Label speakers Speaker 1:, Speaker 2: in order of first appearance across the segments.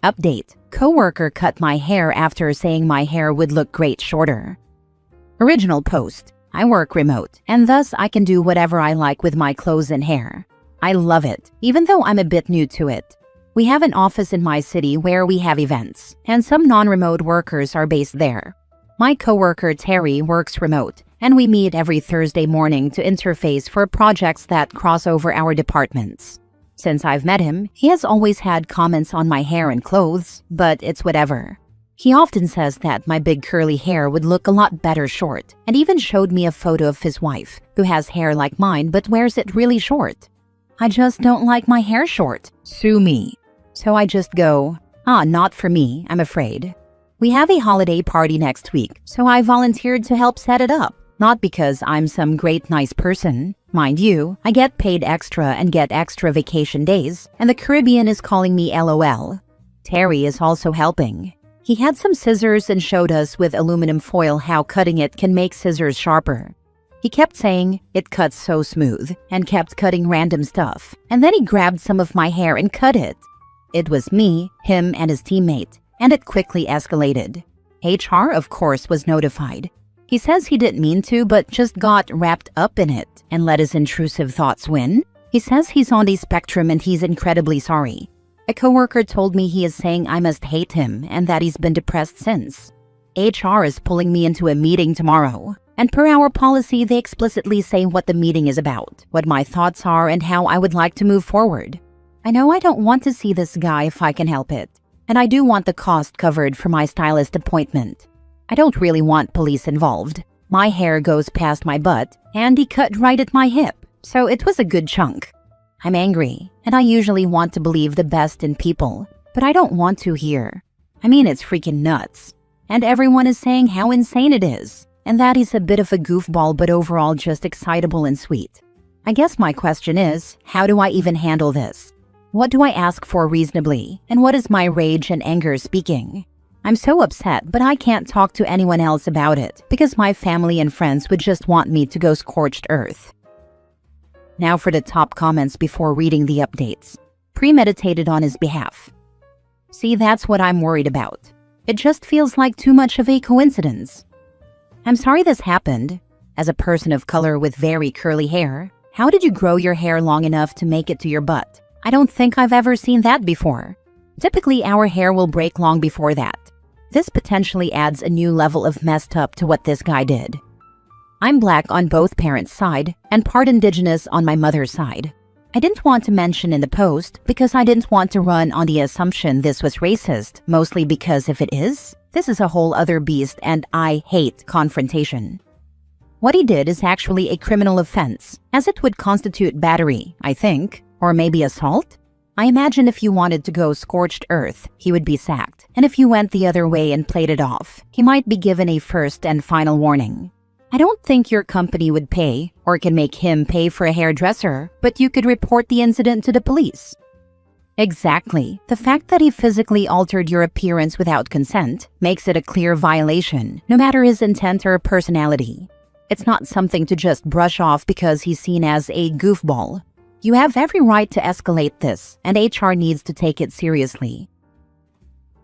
Speaker 1: Update: Coworker cut my hair after saying my hair would look great shorter. Original post: I work remote, and thus I can do whatever I like with my clothes and hair. I love it, even though I'm a bit new to it. We have an office in my city where we have events, and some non-remote workers are based there. My coworker Terry works remote, and we meet every Thursday morning to interface for projects that cross over our departments. Since I've met him, he has always had comments on my hair and clothes, but it's whatever. He often says that my big curly hair would look a lot better short, and even showed me a photo of his wife, who has hair like mine but wears it really short. I just don't like my hair short. Sue me. So I just go, not for me, I'm afraid. We have a holiday party next week, so I volunteered to help set it up. Not because I'm some great nice person. Mind you, I get paid extra and get extra vacation days, and the Caribbean is calling me LOL. Terry is also helping. He had some scissors and showed us with aluminum foil how cutting it can make scissors sharper. He kept saying, "It cuts so smooth," and kept cutting random stuff, and then he grabbed some of my hair and cut it. It was me, him, and his teammate, and it quickly escalated. HR, of course, was notified. He says he didn't mean to, but just got wrapped up in it and let his intrusive thoughts win. He says he's on the spectrum and he's incredibly sorry. A coworker told me he is saying I must hate him and that he's been depressed since. HR is pulling me into a meeting tomorrow, and per our policy, they explicitly say what the meeting is about, what my thoughts are, and how I would like to move forward. I know I don't want to see this guy if I can help it, and I do want the cost covered for my stylist appointment. I don't really want police involved. My hair goes past my butt, and he cut right at my hip, so it was a good chunk. I'm angry, and I usually want to believe the best in people, but I don't want to here. I mean, it's freaking nuts. And everyone is saying how insane it is, and that he's a bit of a goofball but overall just excitable and sweet. I guess my question is, how do I even handle this? What do I ask for reasonably, and what is my rage and anger speaking? I'm so upset, but I can't talk to anyone else about it because my family and friends would just want me to go scorched earth. Now for the top comments before reading the updates. Premeditated on his behalf. See, that's what I'm worried about. It just feels like too much of a coincidence. I'm sorry this happened. As a person of color with very curly hair, how did you grow your hair long enough to make it to your butt? I don't think I've ever seen that before. Typically, our hair will break long before that. This potentially adds a new level of messed up to what this guy did. I'm black on both parents' side and part indigenous on my mother's side. I didn't want to mention in the post because I didn't want to run on the assumption this was racist, mostly because if it is, this is a whole other beast and I hate confrontation. What he did is actually a criminal offense, as it would constitute battery, I think, or maybe assault? I imagine if you wanted to go scorched earth, he would be sacked, and if you went the other way and played it off, he might be given a first and final warning. I don't think your company would pay, or can make him pay for a hairdresser, but you could report the incident to the police. Exactly. The fact that he physically altered your appearance without consent makes it a clear violation, no matter his intent or personality. It's not something to just brush off because he's seen as a goofball. You have every right to escalate this, and HR needs to take it seriously.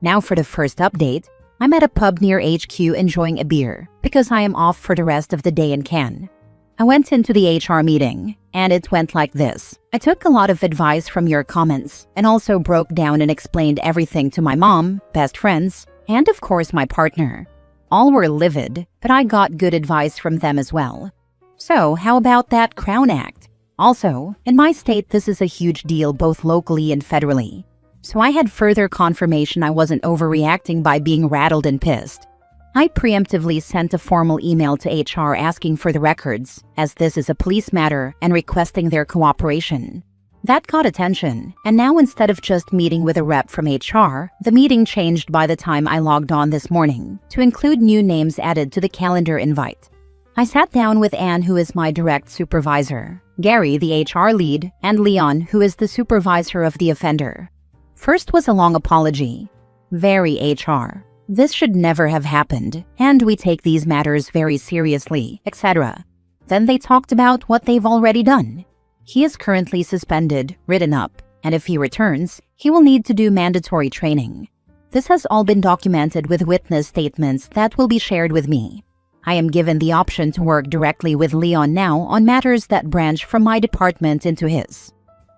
Speaker 1: Now for the first update. I'm at a pub near HQ enjoying a beer, because I am off for the rest of the day in Cannes. I went into the HR meeting, and it went like this. I took a lot of advice from your comments, and also broke down and explained everything to my mom, best friends, and of course my partner. All were livid, but I got good advice from them as well. So how about that Crown Act? Also, in my state, this is a huge deal both locally and federally. So I had further confirmation I wasn't overreacting by being rattled and pissed. I preemptively sent a formal email to HR asking for the records, as this is a police matter, and requesting their cooperation. That got attention, and now instead of just meeting with a rep from HR, the meeting changed by the time I logged on this morning, to include new names added to the calendar invite. I sat down with Anne, who is my direct supervisor, Gary, the HR lead, and Leon, who is the supervisor of the offender. First was a long apology. Very HR. This should never have happened, and we take these matters very seriously, etc. Then they talked about what they've already done. He is currently suspended, written up, and if he returns, He will need to do mandatory training. This has all been documented with witness statements that will be shared with me. I am given the option to work directly with Leon now on matters that branch from my department into his.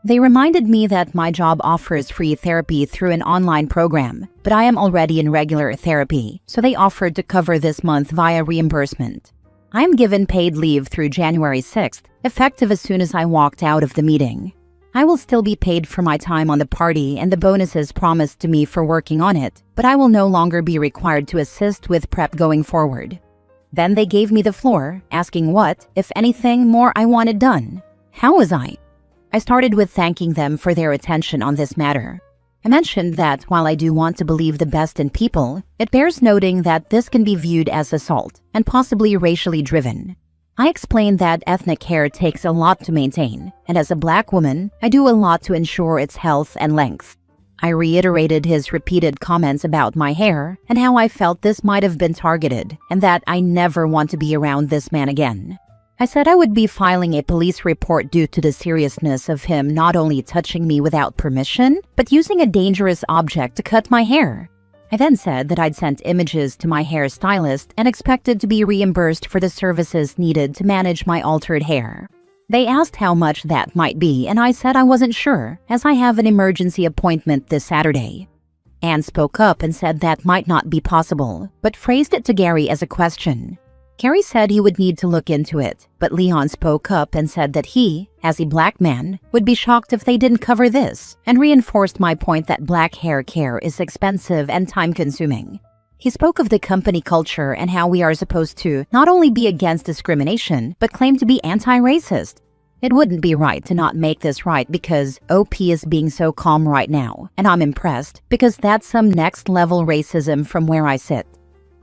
Speaker 1: They reminded me that my job offers free therapy through an online program, but I am already in regular therapy, so they offered to cover this month via reimbursement. I am given paid leave through January 6th, effective as soon as I walked out of the meeting. I will still be paid for my time on the party and the bonuses promised to me for working on it, but I will no longer be required to assist with prep going forward. Then they gave me the floor, asking what, if anything, more I wanted done. How was I? I started with thanking them for their attention on this matter. I mentioned that while I do want to believe the best in people, it bears noting that this can be viewed as assault and possibly racially driven. I explained that ethnic hair takes a lot to maintain, and as a Black woman, I do a lot to ensure its health and length. I reiterated his repeated comments about my hair and how I felt this might have been targeted and that I never want to be around this man again. I said I would be filing a police report due to the seriousness of him not only touching me without permission, but using a dangerous object to cut my hair. I then said that I'd sent images to my hairstylist and expected to be reimbursed for the services needed to manage my altered hair. They asked how much that might be, and I said I wasn't sure, as I have an emergency appointment this Saturday. Anne spoke up and said that might not be possible, but phrased it to Gary as a question. Gary said he would need to look into it, but Leon spoke up and said that he, as a Black man, would be shocked if they didn't cover this, and reinforced my point that Black hair care is expensive and time-consuming. He spoke of the company culture and how we are supposed to not only be against discrimination, but claim to be anti-racist. It wouldn't be right to not make this right because OP is being so calm right now, and I'm impressed because that's some next-level racism from where I sit.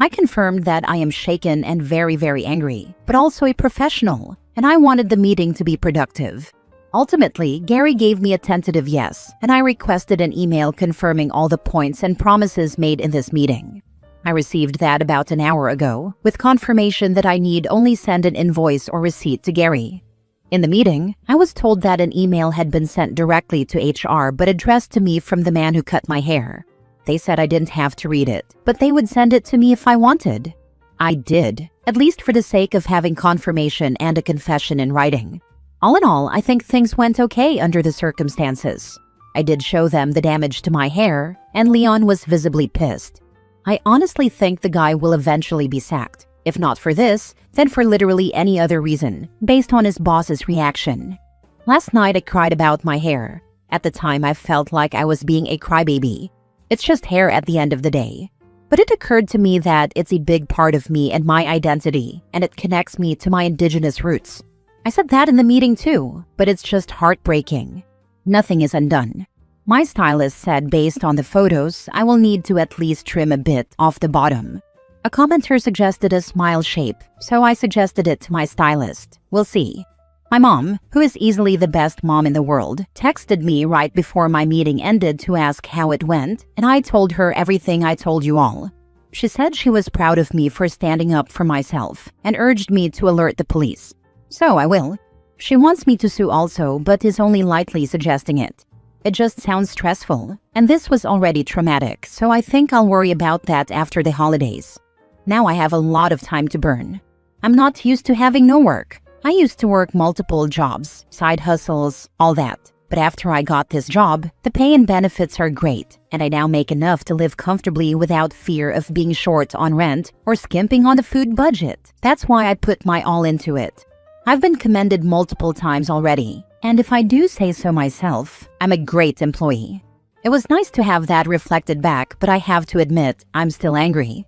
Speaker 1: I confirmed that I am shaken and very, very angry, but also a professional, and I wanted the meeting to be productive. Ultimately, Gary gave me a tentative yes, and I requested an email confirming all the points and promises made in this meeting. I received that about an hour ago, with confirmation that I need only send an invoice or receipt to Gary. In the meeting, I was told that an email had been sent directly to HR but addressed to me from the man who cut my hair. They said I didn't have to read it, but they would send it to me if I wanted. I did, at least for the sake of having confirmation and a confession in writing. All in all, I think things went okay under the circumstances. I did show them the damage to my hair, and Leon was visibly pissed. I honestly think the guy will eventually be sacked. If not for this, then for literally any other reason, based on his boss's reaction. Last night I cried about my hair. At the time I felt like I was being a crybaby. It's just hair at the end of the day. But it occurred to me that it's a big part of me and my identity, and it connects me to my indigenous roots. I said that in the meeting too, but it's just heartbreaking. Nothing is undone. My stylist said based on the photos, I will need to at least trim a bit off the bottom. A commenter suggested a smile shape, so I suggested it to my stylist. We'll see. My mom, who is easily the best mom in the world, texted me right before my meeting ended to ask how it went, and I told her everything I told you all. She said she was proud of me for standing up for myself and urged me to alert the police. So I will. She wants me to sue also, but is only lightly suggesting it. It just sounds stressful, and this was already traumatic, so I think I'll worry about that after the holidays. Now I have a lot of time to burn. I'm not used to having no work. I used to work multiple jobs, side hustles, all that. But after I got this job, the pay and benefits are great, and I now make enough to live comfortably without fear of being short on rent or skimping on the food budget. That's why I put my all into it. I've been commended multiple times already, and if I do say so myself, I'm a great employee. It was nice to have that reflected back, but I have to admit, I'm still angry.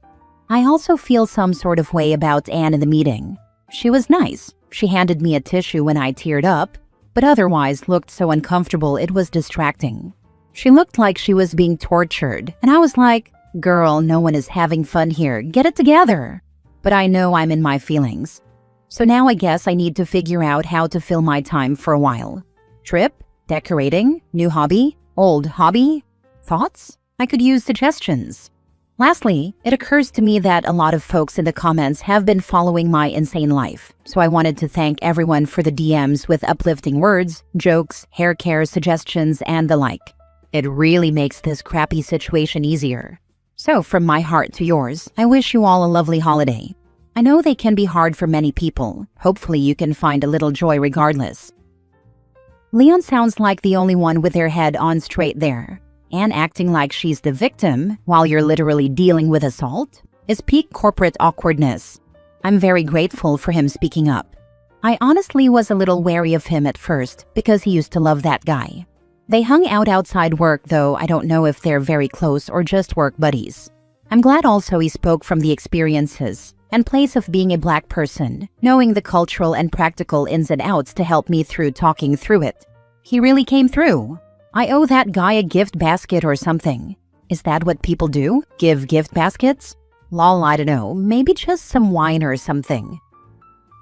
Speaker 1: I also feel some sort of way about Anne in the meeting. She was nice. She handed me a tissue when I teared up, but otherwise looked so uncomfortable it was distracting. She looked like she was being tortured, and I was like, girl, no one is having fun here, get it together. But I know I'm in my feelings. So now I guess I need to figure out how to fill my time for a while. Trip? Decorating? New hobby? Old hobby? Thoughts? I could use suggestions. Lastly, it occurs to me that a lot of folks in the comments have been following my insane life, so I wanted to thank everyone for the DMs with uplifting words, jokes, hair care suggestions, and the like. It really makes this crappy situation easier. So from my heart to yours, I wish you all a lovely holiday. I know they can be hard for many people. Hopefully you can find a little joy regardless. Leon sounds like the only one with their head on straight there. And acting like she's the victim while you're literally dealing with assault is peak corporate awkwardness. I'm very grateful for him speaking up. I honestly was a little wary of him at first because he used to love that guy. They hung out outside work, though I don't know if they're very close or just work buddies. I'm glad also he spoke from the experiences and place of being a Black person, knowing the cultural and practical ins and outs to help me through talking through it. He really came through. I owe that guy a gift basket or something. Is that what people do? Give gift baskets? Lol, I don't know, maybe just some wine or something.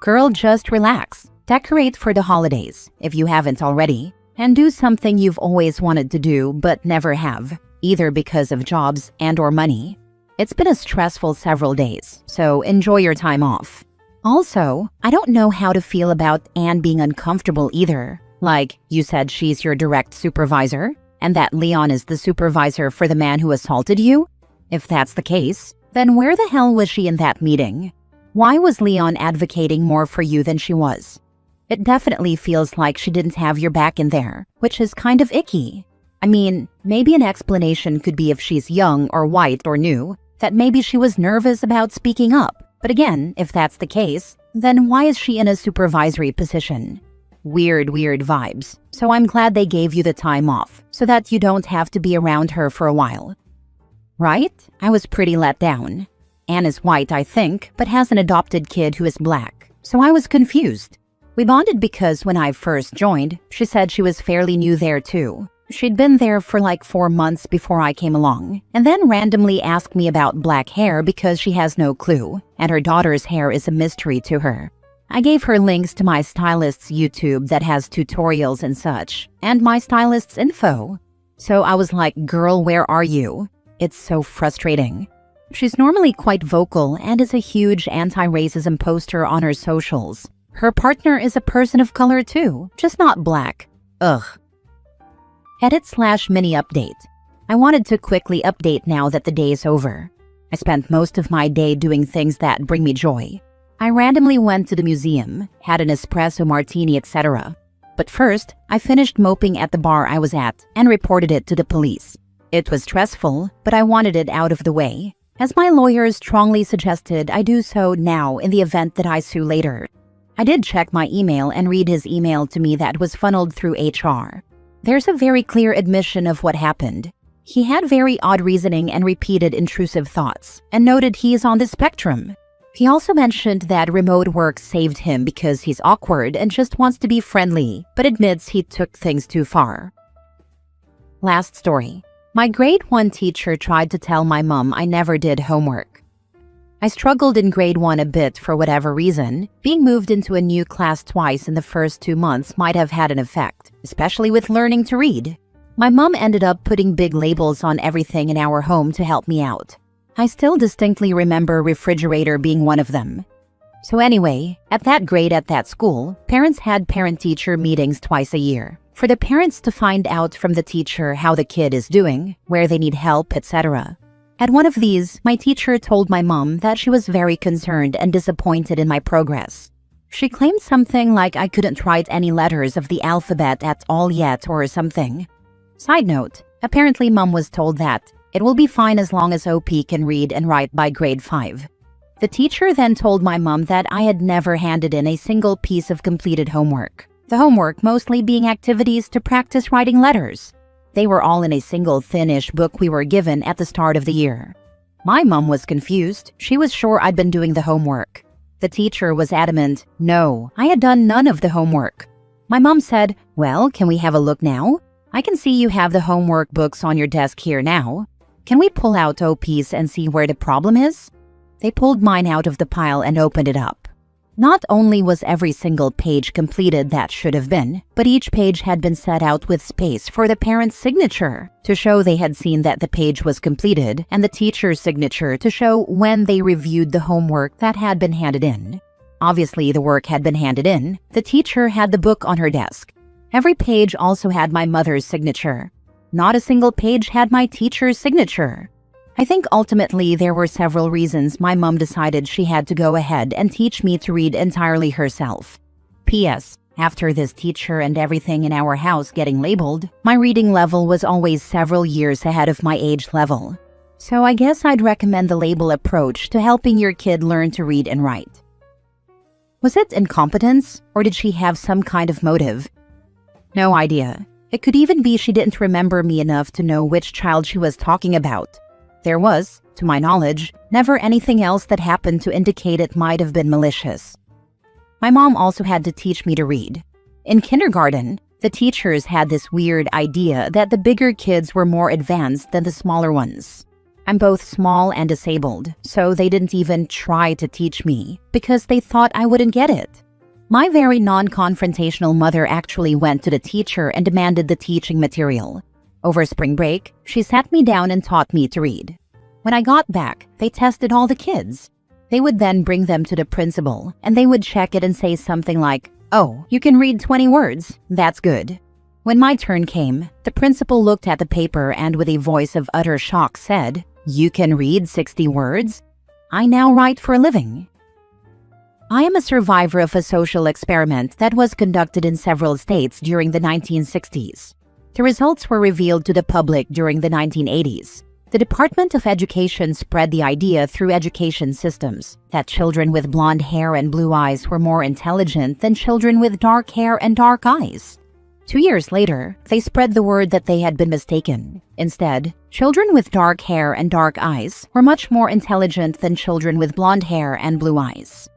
Speaker 1: Girl, just relax. Decorate for the holidays, if you haven't already, and do something you've always wanted to do but never have, either because of jobs and/or money. It's been a stressful several days, so enjoy your time off. Also, I don't know how to feel about Anne being uncomfortable either. Like, you said she's your direct supervisor, and that Leon is the supervisor for the man who assaulted you? If that's the case, then where the hell was she in that meeting? Why was Leon advocating more for you than she was? It definitely feels like she didn't have your back in there, which is kind of icky. I mean, maybe an explanation could be if she's young or white or new, that maybe she was nervous about speaking up. But again, if that's the case, then why is she in a supervisory position? Weird vibes. So I'm glad they gave you the time off, so that you don't have to be around her for a while. Right? I was pretty let down. Anne is white, I think, but has an adopted kid who is Black, so I was confused. We bonded because when I first joined, she said she was fairly new there too. She'd been there for like 4 months before I came along, and then randomly asked me about black hair because she has no clue, and her daughter's hair is a mystery to her. I gave her links to my stylist's YouTube that has tutorials and such, and my stylist's info. So I was like, girl, where are you? It's so frustrating. She's normally quite vocal and is a huge anti-racism poster on her socials. Her partner is a person of color too, just not Black. Ugh. Edit/mini update. I wanted to quickly update now that the day is over. I spent most of my day doing things that bring me joy. I randomly went to the museum, had an espresso martini, etc. But first, I finished moping at the bar I was at and reported it to the police. It was stressful, but I wanted it out of the way. As my lawyers strongly suggested I do so now in the event that I sue later. I did check my email and read his email to me that was funneled through HR. There's a very clear admission of what happened. He had very odd reasoning and repeated intrusive thoughts, and noted he is on the spectrum. He also mentioned that remote work saved him because he's awkward and just wants to be friendly, but admits he took things too far. Last story. My grade 1 teacher tried to tell my mom I never did homework. I struggled in grade 1 a bit for whatever reason. Being moved into a new class twice in the first 2 months might have had an effect, especially with learning to read. My mom ended up putting big labels on everything in our home to help me out. I still distinctly remember refrigerator being one of them. So anyway, at that grade at that school, parents had parent-teacher meetings twice a year, for the parents to find out from the teacher how the kid is doing, where they need help, etc. At one of these, my teacher told my mom that she was very concerned and disappointed in my progress. She claimed something like I couldn't write any letters of the alphabet at all yet or something. Side note, apparently mom was told that it will be fine as long as OP can read and write by grade 5. The teacher then told my mom that I had never handed in a single piece of completed homework. The homework mostly being activities to practice writing letters. They were all in a single thinnish book we were given at the start of the year. My mom was confused. She was sure I'd been doing the homework. The teacher was adamant, no, I had done none of the homework. My mom said, well, can we have a look now? I can see you have the homework books on your desk here now. Can we pull out OP's and see where the problem is? They pulled mine out of the pile and opened it up. Not only was every single page completed that should have been, but each page had been set out with space for the parent's signature to show they had seen that the page was completed, and the teacher's signature to show when they reviewed the homework that had been handed in. Obviously, the work had been handed in. The teacher had the book on her desk. Every page also had my mother's signature. Not a single page had my teacher's signature. I think ultimately there were several reasons my mom decided she had to go ahead and teach me to read entirely herself. P.S. After this teacher and everything in our house getting labeled, my reading level was always several years ahead of my age level. So I guess I'd recommend the label approach to helping your kid learn to read and write. Was it incompetence, or did she have some kind of motive? No idea. It could even be she didn't remember me enough to know which child she was talking about. There was, to my knowledge, never anything else that happened to indicate it might have been malicious. My mom also had to teach me to read. In kindergarten, the teachers had this weird idea that the bigger kids were more advanced than the smaller ones. I'm both small and disabled, so they didn't even try to teach me because they thought I wouldn't get it. My very non-confrontational mother actually went to the teacher and demanded the teaching material. Over spring break, she sat me down and taught me to read. When I got back, they tested all the kids. They would then bring them to the principal, and they would check it and say something like, "Oh, you can read 20 words. That's good." When my turn came, the principal looked at the paper and with a voice of utter shock said, "You can read 60 words? I now write for a living." I am a survivor of a social experiment that was conducted in several states during the 1960s. The results were revealed to the public during the 1980s. The Department of Education spread the idea through education systems that children with blonde hair and blue eyes were more intelligent than children with dark hair and dark eyes. 2 years later, they spread the word that they had been mistaken. Instead, children with dark hair and dark eyes were much more intelligent than children with blonde hair and blue eyes.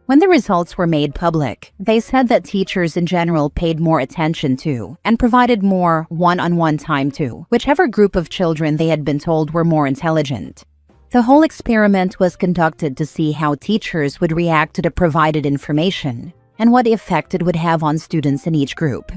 Speaker 1: When the results were made public, they said that teachers in general paid more attention to and provided more one-on-one time to whichever group of children they had been told were more intelligent. The whole experiment was conducted to see how teachers would react to the provided information and what effect it would have on students in each group.